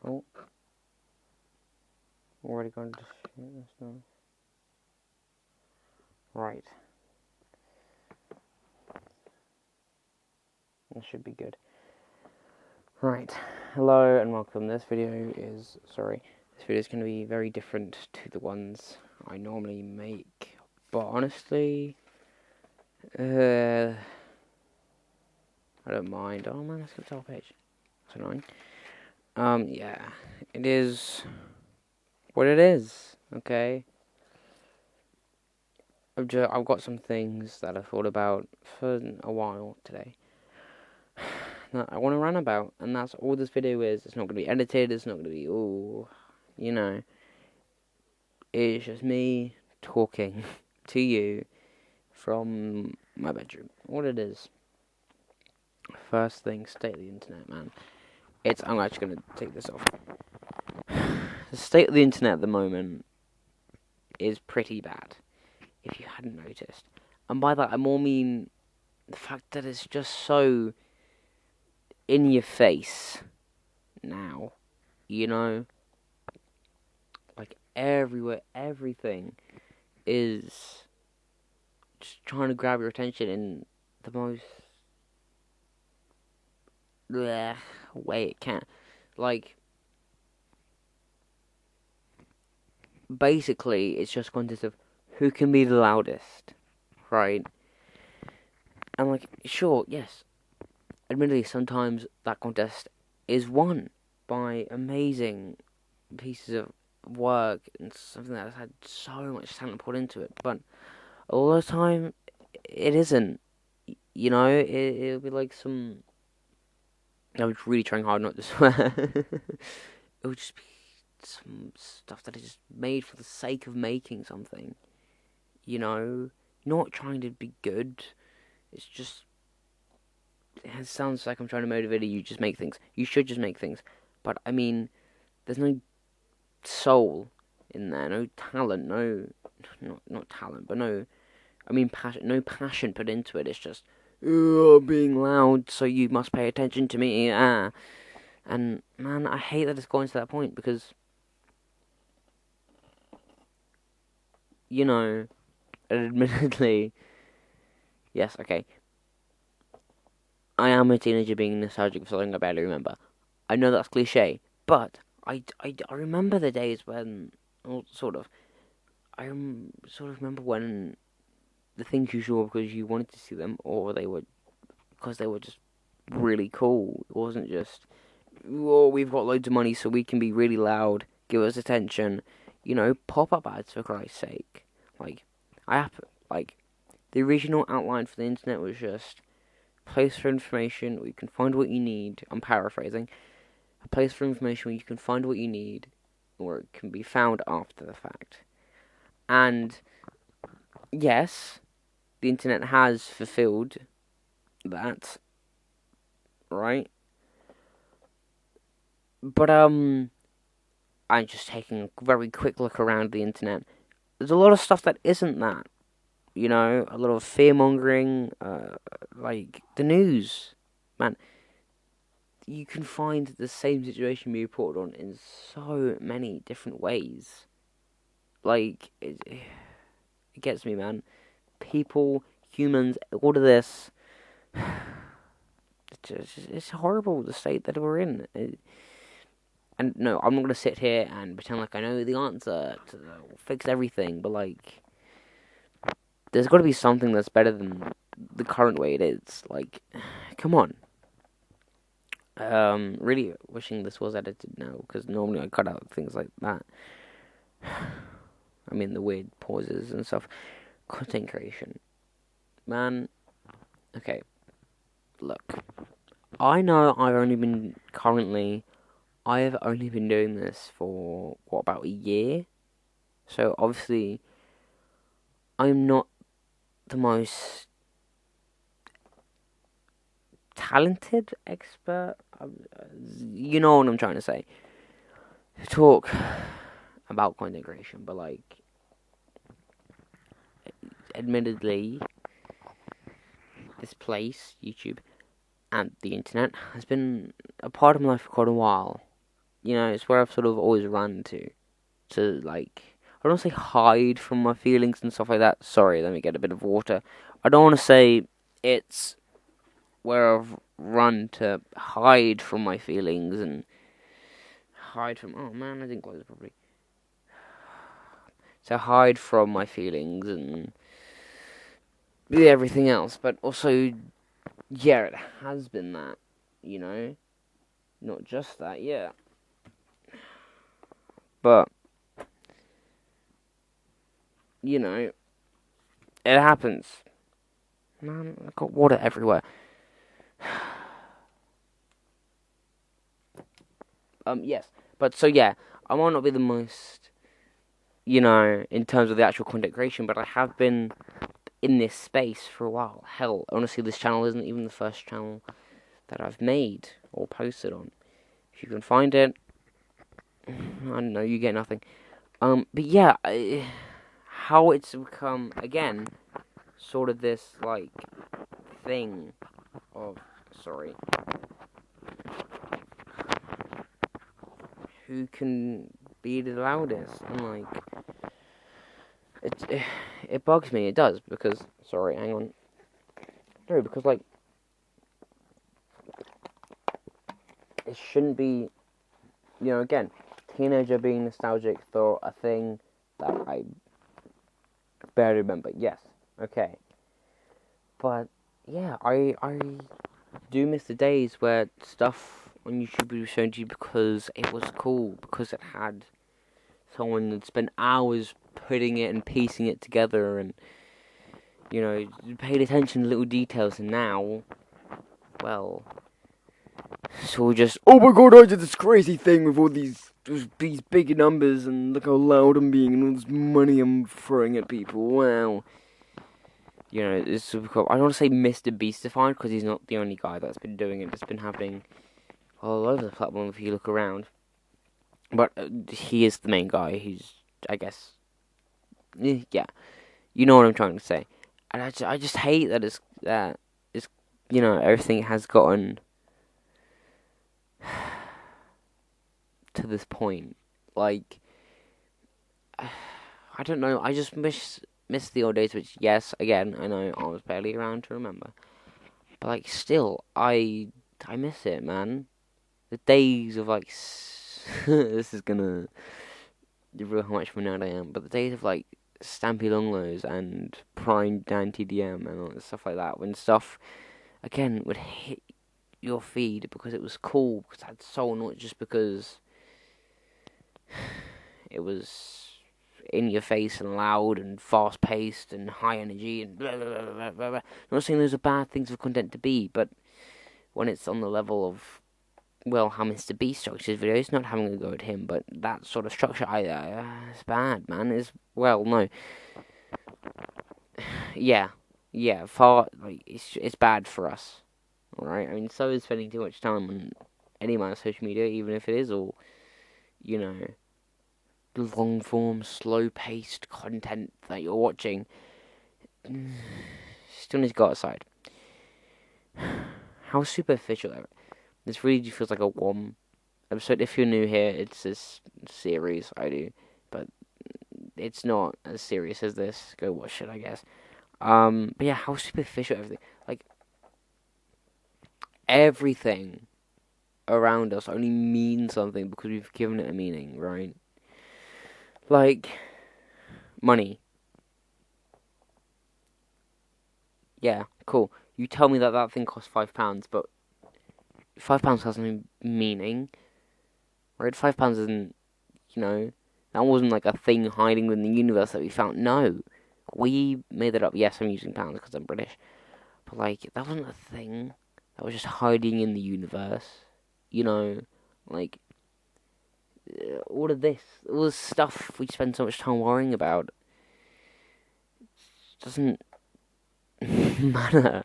Oh, already gone to shit, that's nice. Right. That should be good. Right. Hello and welcome. This video is going to be very different to the ones I normally make. But honestly, I don't mind. Oh man, I skipped the whole page. That's annoying. Yeah. It is what it is, okay? I've got some things that I thought about for a while today that I want to rant about, and that's all this video is. It's not going to be edited, it's not going to be, it's just me talking to you from my bedroom. What it is. First thing, state of the internet, man. I'm actually going to take this off. The state of the internet at the moment is pretty bad, if you hadn't noticed. And by that, I more mean the fact that it's just so in your face now, like everywhere, everything is just trying to grab your attention in the most way it can. Like, basically, it's just a contest of who can be the loudest, right? And like, sure, yes, admittedly, sometimes that contest is won by amazing pieces of work and something that's had so much talent put into it, but a lot of the time it isn't. It'll be like some. I was really trying hard not to swear. It would just be some stuff that is just made for the sake of making something. Not trying to be good. It's just. It sounds like I'm trying to motivate you. Just make things. You should just make things. But I mean, there's no soul in there. No talent. No, not talent. But no. I mean, passion. No passion put into it. It's just being loud. So you must pay attention to me. And man, I hate that it's going to that point because admittedly, yes, okay. I am a teenager being nostalgic for something I barely remember. I know that's cliche, but I remember the days when, well, sort of, sort of remember when the things you saw because you wanted to see them, or because they were just really cool. It wasn't just, oh, we've got loads of money so we can be really loud, give us attention. Pop-up ads for Christ's sake. Like, the original outline for the internet was just a place for information where you can find what you need. I'm paraphrasing. A place for information where you can find what you need, or it can be found after the fact. And yes, the internet has fulfilled that, right? But I'm just taking a very quick look around the internet. There's a lot of stuff that isn't that. A lot of fear mongering, like the news, man. You can find the same situation being reported on in so many different ways. Like, it gets me, man. People, humans, all of this. It's horrible, the state that we're in. And no, I'm not going to sit here and pretend like I know the answer to fix everything, but like, there's got to be something that's better than the current way it is. Like, come on. Really wishing this was edited now, because normally I cut out things like that. I mean, the weird pauses and stuff. Content creation. Man, okay, look. I know I have only been doing this for, about a year? So, obviously, I'm not the most talented expert. You know what I'm trying to say. Talk about content creation, but like, admittedly, this place, YouTube, and the internet, has been a part of my life for quite a while. it's where I've sort of always run to like, I don't want to say hide from my feelings and stuff like that. Sorry, let me get a bit of water. I don't want to say it's where I've run to hide from my feelings and hide from. Oh man, I didn't close it properly. To hide from my feelings and everything else, but also, yeah, it has been that, not just that, yeah, but it happens. Man, I've got water everywhere. Yes, but so yeah, I might not be the most, in terms of the actual content creation, but I have been in this space for a while. Hell, honestly, this channel isn't even the first channel that I've made or posted on. If you can find it, I don't know, you get nothing. But yeah, how it's become, again, sort of this, like, thing of, sorry, who can be the loudest, and, like, it bugs me, it does, because, sorry, hang on, no, because, like, it shouldn't be, again, teenager being nostalgic for a thing that I barely remember, yes, okay, but, yeah, I do miss the days where stuff on YouTube was shown to you because it was cool, because it had someone that spent hours putting it and piecing it together, and paid attention to little details. And now, well, it's all just, oh my god, I did this crazy thing with all these big numbers, and look how loud I'm being, and all this money I'm throwing at people. Wow. It's, I don't want to say Mr. Beastified, because he's not the only guy that's been doing it. It's been happening all over the platform if you look around. But he is the main guy. He's, I guess, yeah, you know what I'm trying to say. And I just hate that it's everything has gotten to this point. Like, I don't know. I just miss the old days. Which, yes, again, I know I was barely around to remember. But like, still, I miss it, man. The days of like, this is gonna reveal how much of a nerd I am. But the days of like Stampy Longlows and Prime Dan TDM and all that stuff like that, when stuff again would hit your feed because it was cool, because it had soul, not just because it was in your face and loud and fast paced and high energy and blah, blah, blah, blah, blah, blah. I'm not saying those are bad things for content to be, but when it's on the level of, well, how Mr. Beast structures his videos, not having a go at him, but that sort of structure, it's bad, man. It's, well, no. Yeah, far, like, it's bad for us, alright? I mean, so is spending too much time on any amount of social media, even if it is all, long form, slow paced content that you're watching. Still need to go outside. How superficial ever. This really feels like a WOM episode. If you're new here, it's this series I do, but it's not as serious as this. Go watch it, I guess. But yeah, how superficial everything. Like, everything around us only means something because we've given it a meaning, right? Like, money. Yeah, cool. You tell me that thing costs £5, but £5 has no meaning, right? £5 isn't, that wasn't like a thing hiding within the universe that we found. No, we made it up. Yes, I'm using pounds because I'm British, but like, that wasn't a thing that was just hiding in the universe. Like, all this stuff we spend so much time worrying about doesn't matter.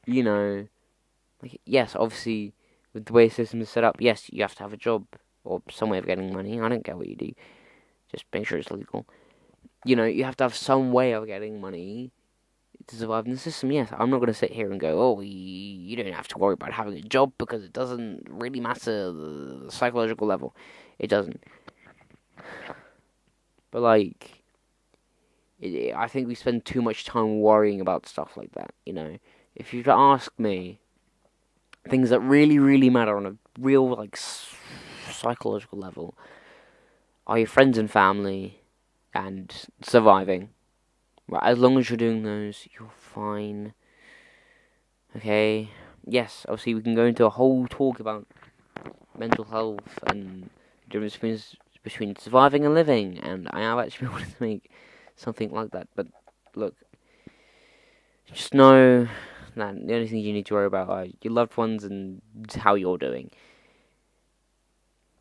Like, yes, obviously, with the way the system is set up, yes, you have to have a job or some way of getting money. I don't care what you do, just make sure it's legal. You have to have some way of getting money to survive in the system. Yes, I'm not going to sit here and go, oh, you don't have to worry about having a job because it doesn't really matter the psychological level. It doesn't. But like, I think we spend too much time worrying about stuff like that. If you were to ask me things that really, really matter on a real like psychological level, are your friends and family and surviving. Right, as long as you're doing those, you're fine. Okay. Yes, obviously we can go into a whole talk about mental health and the difference between surviving and living, and I have actually wanted to make something like that. But look, just know that the only thing you need to worry about are your loved ones and how you're doing.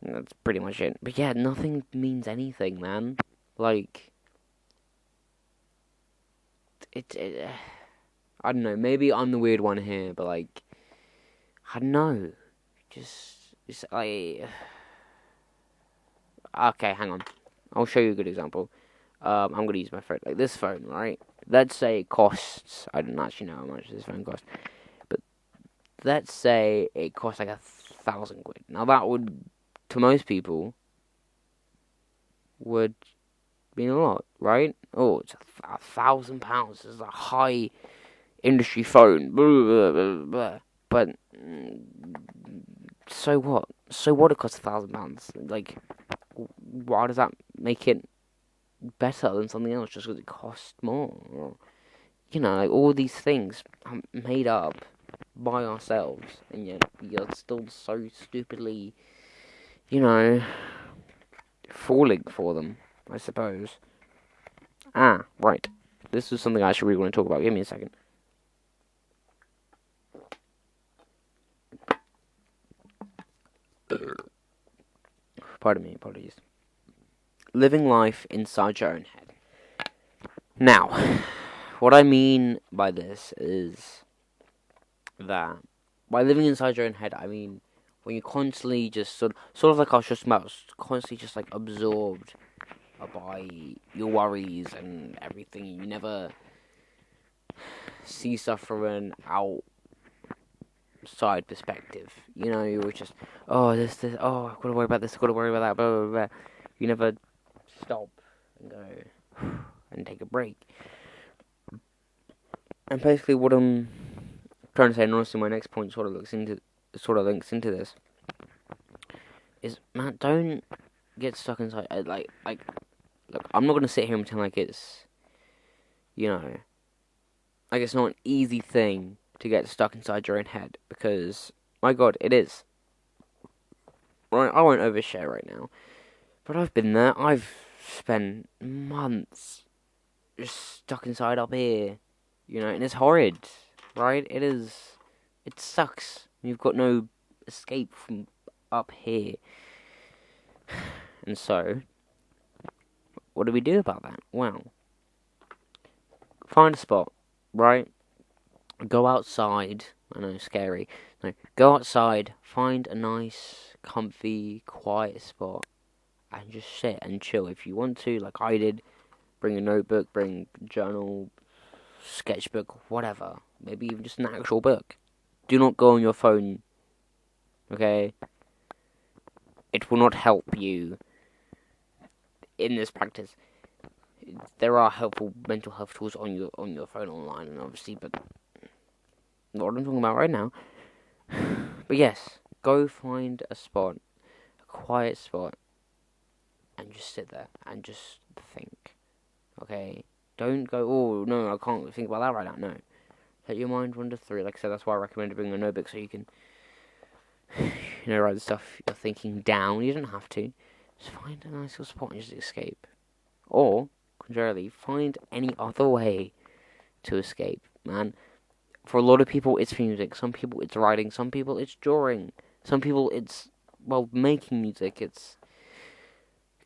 And that's pretty much it. But yeah, nothing means anything, man. Like, it I don't know, maybe I'm the weird one here, but like, I don't know. Just okay, hang on. I'll show you a good example. I'm gonna use my phone, like this phone, right? Let's say it costs, I don't actually know how much this phone costs, but let's say it costs like 1,000 quid. Now that would, to most people, would mean a lot, right? Oh, it's £1,000. It's a high industry phone. Blah, blah, blah, blah. But so what? So what? It costs £1,000. Like, why does that make it better than something else just because it costs more? Or, like all these things are made up by ourselves, and yet you're still so stupidly, falling for them, I suppose. Right. This is something I actually really want to talk about. Give me a second. Pardon me, apologies. Living life inside your own head. Now, what I mean by this is that by living inside your own head, I mean when you constantly just sort of like I was just about, constantly just like absorbed by your worries and everything. You never see stuff from an outside perspective. You were just, oh, this, oh, I've got to worry about this, I've got to worry about that, blah, blah, blah. You never stop and go and take a break. And basically what I'm trying to say, and honestly my next point sort of links into this, is, man, don't get stuck inside, like, look, I'm not going to sit here and pretend like it's, like it's not an easy thing to get stuck inside your own head, because, my god, it is. Right, I won't overshare right now, but I've been there. I've spent months just stuck inside up here, and it's horrid, right? It is. It sucks. You've got no escape from up here. And so, what do we do about that? Well, find a spot, right? Go outside. I know, scary. No, go outside, find a nice, comfy, quiet spot, and just sit and chill. If you want to, like I did, bring a notebook, bring a journal, sketchbook, whatever. Maybe even just an actual book. Do not go on your phone, okay? It will not help you in this practice. There are helpful mental health tools on your phone online, and obviously, but not what I'm talking about right now. But yes, go find a spot, a quiet spot, and just sit there and just think. Okay? Don't go, oh no, I can't think about that right now. No. Let your mind wander through. Like I said, that's why I recommend bringing a notebook so you can, write the stuff you're thinking down. You don't have to. Just find a nice little spot and just escape. Or, contrarily, find any other way to escape, man. For a lot of people, it's music. Some people, it's writing. Some people, it's drawing. Some people, it's, making music. It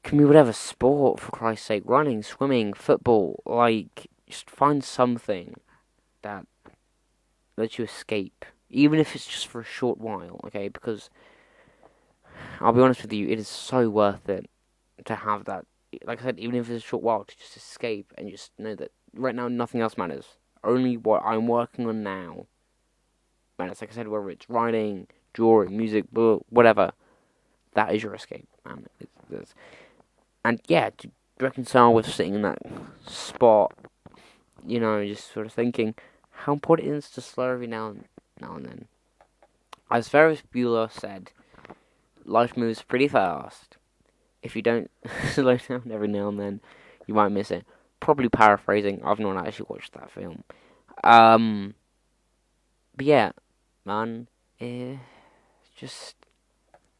can be whatever. Sport, for Christ's sake. Running, swimming, football. Like, just find something that lets you escape. Even if it's just for a short while, okay? Because, I'll be honest with you, it is so worth it to have that. Like I said, even if it's a short while, to just escape and just know that right now nothing else matters. only what I'm working on now. And it's like I said, whether it's writing, drawing, music, whatever, that is your escape, man. And yeah, to reconcile with sitting in that spot, just sort of thinking how important it is to slow every now and then. As Ferris Bueller said, life moves pretty fast. If you don't slow down every now and then, you might miss it. Probably paraphrasing. I've not actually watched that film. But yeah, man, just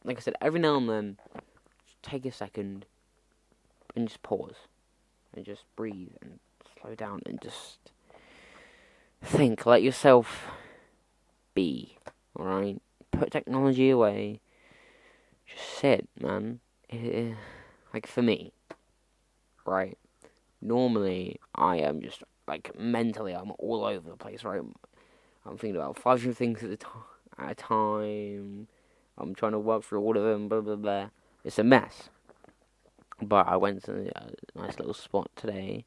like I said, every now and then, just take a second and just pause and just breathe and slow down and just think. Let yourself be. All right, put technology away. Just sit, man. Like for me, right? Normally, I am just like mentally, I'm all over the place, right? I'm thinking about 5 things at a time. I'm trying to work through all of them, blah blah blah. It's a mess. But I went to a nice little spot today.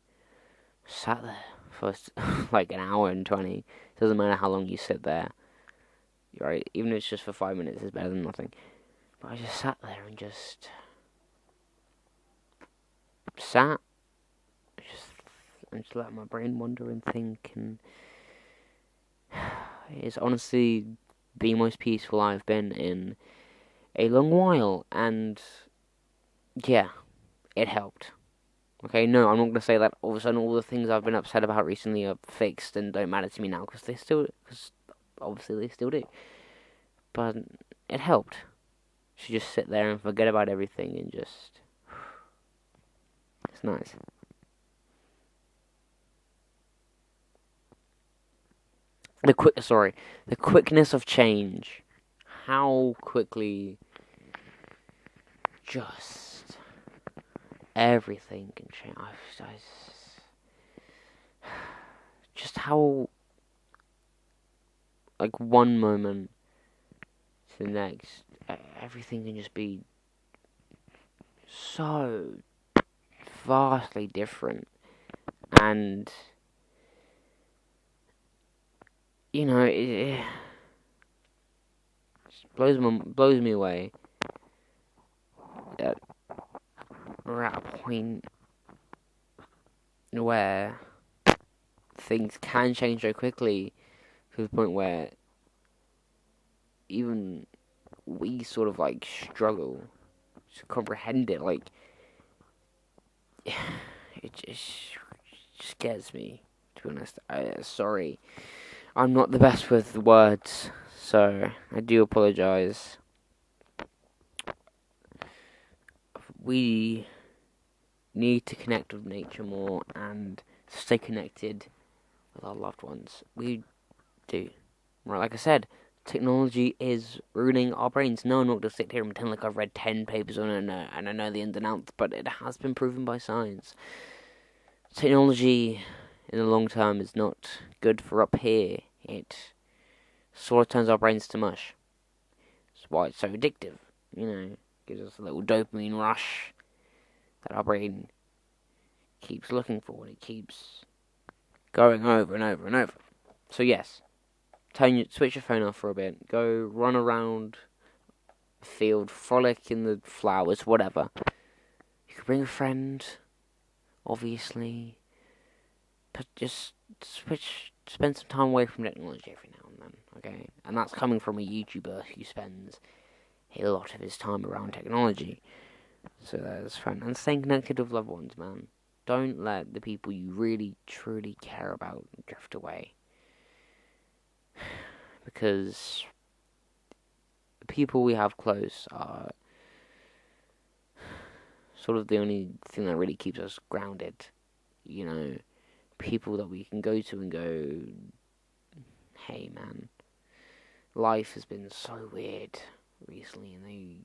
Sat there for like an hour and 20. Doesn't matter how long you sit there, right? Even if it's just for 5 minutes, it's better than nothing. But I just sat there and just sat, just let my brain wander and think, and it's honestly the most peaceful I've been in a long while, and yeah, it helped. Okay, no, I'm not going to say that all of a sudden all the things I've been upset about recently are fixed and don't matter to me now, because obviously they still do. But it helped to just sit there and forget about everything and just, it's nice. The quickness of change. How quickly just everything can change. Just how, like, one moment to the next, everything can just be so vastly different. And, it just blows me away that we're at a point where things can change so quickly to the point where even we sort of like struggle to comprehend it. Like, it just gets me, to be honest. Sorry, I'm not the best with words, so I do apologise. We need to connect with nature more and stay connected with our loved ones. We do. Right, like I said, technology is ruining our brains. No, I'm not going to sit here and pretend like I've read 10 papers on it and I know the ins and outs, but it has been proven by science. Technology in the long term is not good for up here. It sort of turns our brains to mush. That's why it's so addictive. Gives us a little dopamine rush that our brain keeps looking for, and it keeps going over and over and over. So yes, switch your phone off for a bit. Go run around the field, frolic in the flowers, whatever. You could bring a friend, obviously, but just spend some time away from technology every now and then, okay? And that's coming from a YouTuber who spends a lot of his time around technology. So that's fun. And staying connected with loved ones, man. Don't let the people you really, truly care about drift away. Because the people we have close are sort of the only thing that really keeps us grounded. People that we can go to and go, hey man, life has been so weird recently, and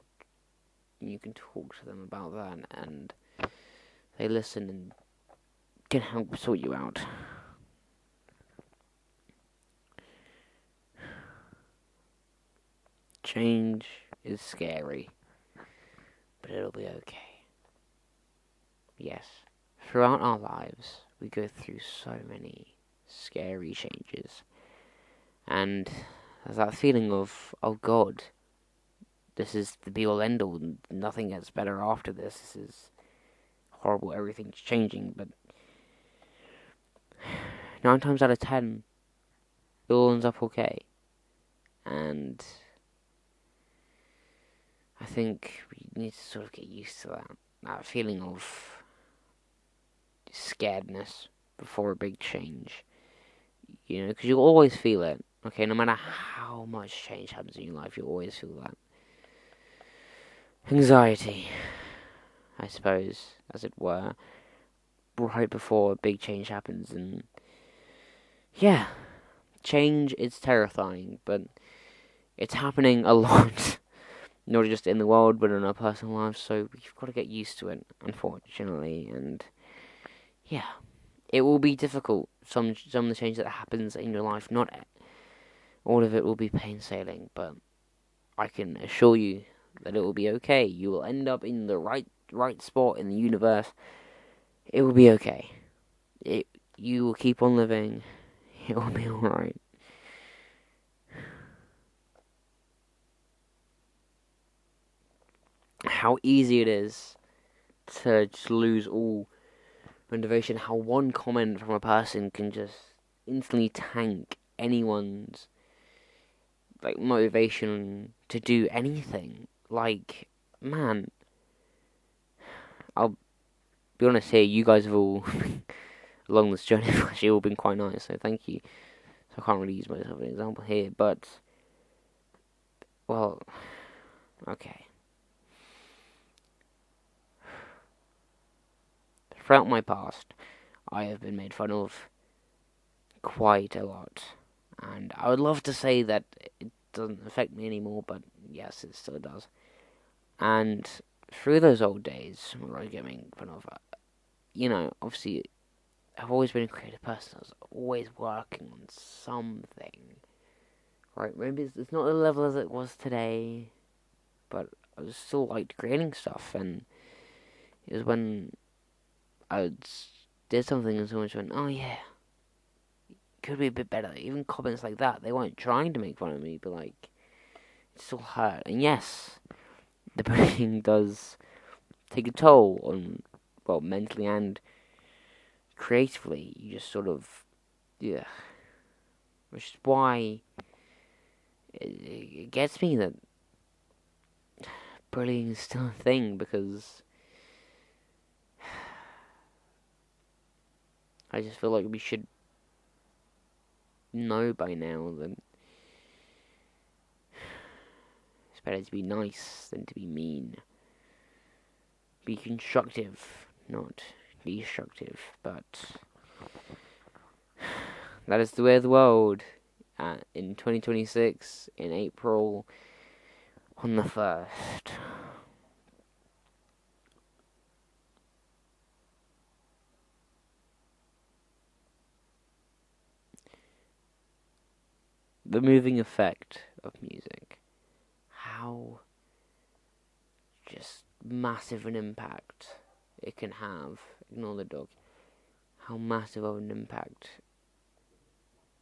you can talk to them about that, and they listen and can help sort you out. Change is scary, but it'll be okay. Yes, throughout our lives, we go through so many scary changes. And there's that feeling of, oh God, this is the be-all end-all, nothing gets better after this. This is horrible, everything's changing. But 9 times out of 10, it all ends up okay. And I think we need to sort of get used to that feeling of scaredness before a big change. You know, because you'll always feel it. Okay, no matter how much change happens in your life, you'll always feel that anxiety, I suppose, as it were, right before a big change happens. And yeah, change is terrifying, but it's happening a lot, not just in the world, but in our personal lives, so we've got to get used to it, unfortunately. And yeah, it will be difficult. Some of the change that happens in your life, not all of it will be plain sailing, but I can assure you that it will be okay. You will end up in the right spot in the universe. It will be okay. You will keep on living. It will be alright. How easy it is to just lose all motivation. How one comment from a person can just instantly tank anyone's motivation to do anything. Like, man, I'll be honest here, you guys have all, along this journey, have actually all been quite nice, so thank you. So I can't really use myself as an example here, but, well, okay. Throughout my past, I have been made fun of quite a lot, and I would love to say that it doesn't affect me anymore, but yes, it still does. And through those old days, when I was getting fun of, obviously, I've always been a creative person. I was always working on something. Right, maybe it's not the level as it was today, but I was still liked creating stuff. And it was when did something and someone went, "Oh yeah, could be a bit better." Even comments like that, they weren't trying to make fun of me, but like, it still hurt. And yes, the bullying does take a toll on, well, mentally and creatively. You just sort of, yeah. Which is why it gets me that bullying is still a thing, because I just feel like we should know by now that it's better to be nice than to be mean. Be constructive, not destructive, but that is the way of the world in 2026, in April, on the 1st. The moving effect of music. How just massive an impact it can have. Ignore the dog. How massive of an impact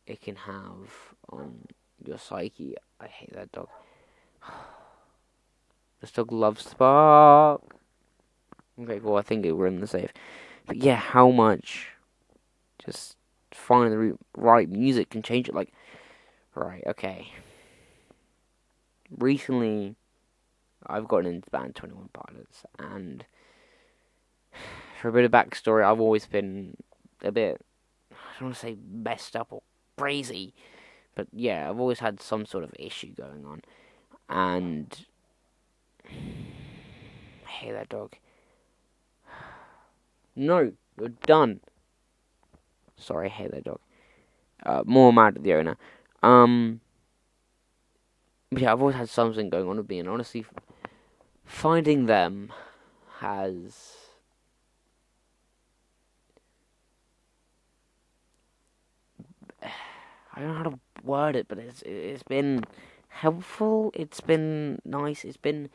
it can have on your psyche. I hate that dog. This dog loves to bark. Okay, cool. I think we're in the safe. But yeah, how much just finding the right music can change it. Like, right, okay. Recently, I've gotten into the band 21 Pilots, and for a bit of backstory, I've always been a bit, I don't want to say messed up or crazy, but yeah, I've always had some sort of issue going on, and I hate that dog. No, you're done. Sorry, I hate that dog. More mad at the owner. But yeah, I've always had something going on with me, and honestly, finding them has I don't know how to word it, but it's been helpful. It's been nice. It's been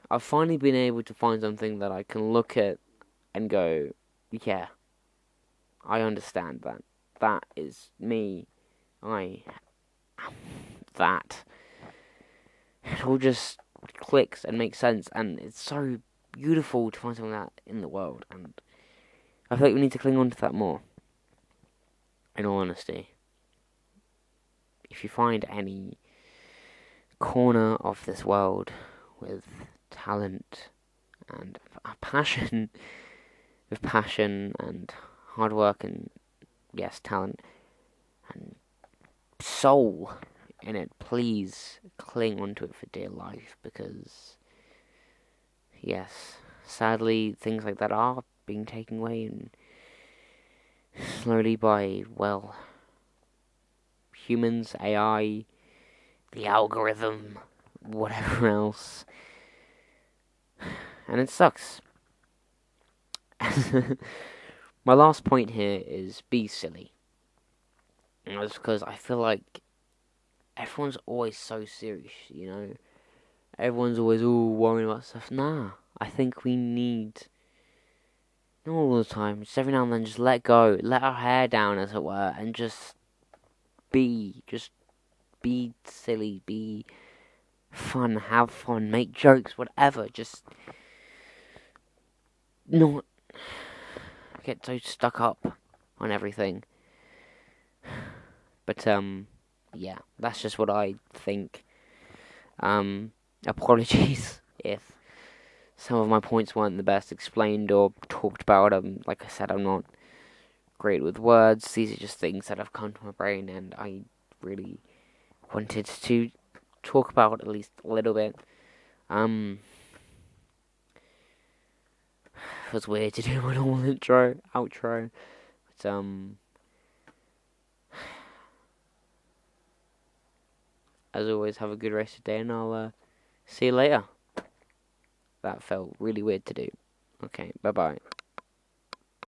I've finally been able to find something that I can look at and go, yeah, I understand that. That is me. I am that. It all just clicks and makes sense, and it's so beautiful to find something like that in the world, and I feel like we need to cling on to that more, in all honesty. If you find any corner of this world with talent and a passion, with passion and hard work and, yes, talent and soul in it, please cling onto it for dear life, because, yes, sadly, things like that are being taken away, and slowly by, well, humans, AI, the algorithm, whatever else, and it sucks. My last point here is be silly. And that's because I feel like everyone's always so serious, you know? Everyone's always all worrying about stuff. Nah, I think we need, not all the time, just every now and then, just let go, let our hair down, as it were, and just be silly, be fun, have fun, make jokes, whatever. Just not get so stuck up on everything. But, yeah, that's just what I think. Apologies if some of my points weren't the best explained or talked about. Like I said, I'm not great with words. These are just things that have come to my brain, and I really wanted to talk about at least a little bit. It was weird to do my normal outro, but as always, have a good rest of the day, and I'll see you later. That felt really weird to do. Okay, bye bye.